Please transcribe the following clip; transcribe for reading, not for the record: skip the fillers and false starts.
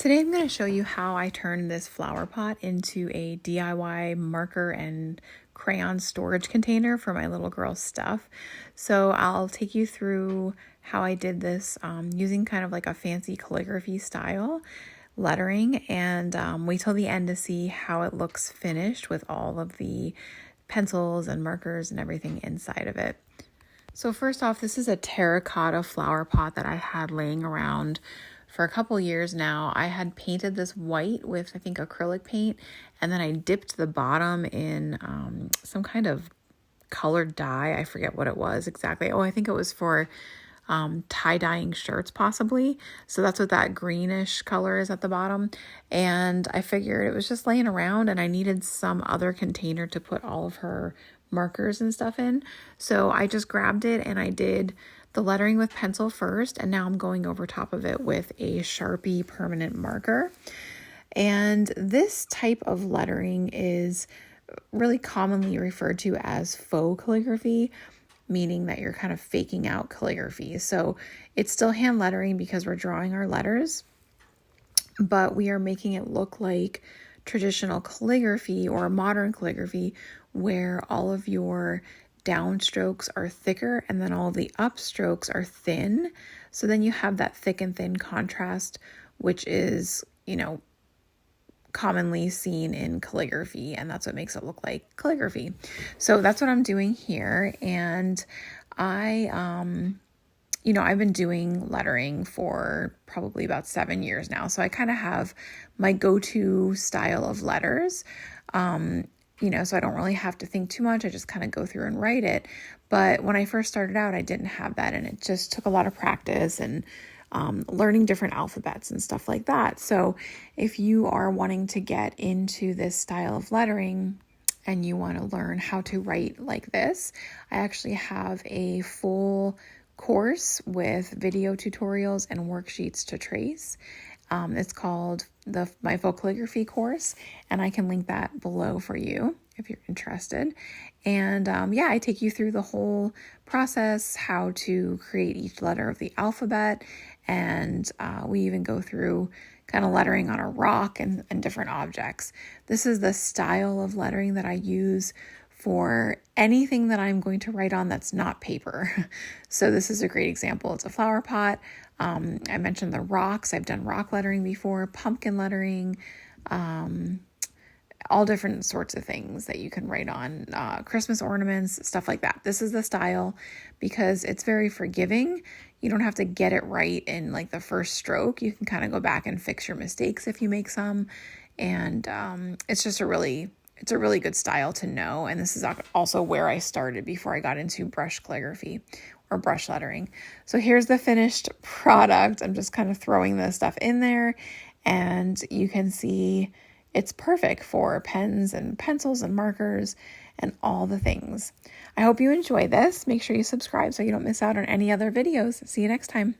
Today I'm going to show you how I turned this flower pot into a DIY marker and crayon storage container for my little girl's stuff. So I'll take you through how I did this using kind of like a fancy calligraphy style lettering, and wait till the end to see how it looks finished with all of the pencils and markers and everything inside of it. So first off, this is a terracotta flower pot that I had laying around for a couple years now. I had painted this white with, I think, acrylic paint, and then I dipped the bottom in some kind of colored dye. I forget what it was exactly. Oh, I think it was for tie-dyeing shirts possibly. So that's what that greenish color is at the bottom. And I figured it was just laying around and I needed some other container to put all of her markers and stuff in. So I just grabbed it and I did the lettering with pencil first, and now I'm going over top of it with a Sharpie permanent marker. And this type of lettering is really commonly referred to as faux calligraphy, meaning that you're kind of faking out calligraphy. So it's still hand lettering because we're drawing our letters, but we are making it look like traditional calligraphy or modern calligraphy, where all of your downstrokes are thicker and then all the upstrokes are thin. So then you have that thick and thin contrast, which is, commonly seen in calligraphy, and that's what makes it look like calligraphy. So that's what I'm doing here. And I've been doing lettering for probably about 7 years now. So I kind of have my go-to style of letters. So I don't really have to think too much. I just kind of go through and write it. But when I first started out, I didn't have that. And it just took a lot of practice and learning different alphabets and stuff like that. So if you are wanting to get into this style of lettering and you want to learn how to write like this, I actually have a full course with video tutorials and worksheets to trace. It's called my faux calligraphy course, and I can link that below for you if you're interested. And I take you through the whole process, how to create each letter of the alphabet, and we even go through kind of lettering on a rock and different objects. This is the style of lettering that I use for anything that I'm going to write on that's not paper. So this is a great example. It's a flower pot. I mentioned the rocks. I've done rock lettering before, pumpkin lettering, all different sorts of things that you can write on, Christmas ornaments, stuff like that. This is the style because it's very forgiving. You don't have to get it right in like the first stroke. You can kind of go back and fix your mistakes if you make some. And it's a really good style to know. And this is also where I started before I got into brush calligraphy or brush lettering. So here's the finished product. I'm just kind of throwing this stuff in there, and you can see it's perfect for pens and pencils and markers and all the things. I hope you enjoy this. Make sure you subscribe so you don't miss out on any other videos. See you next time.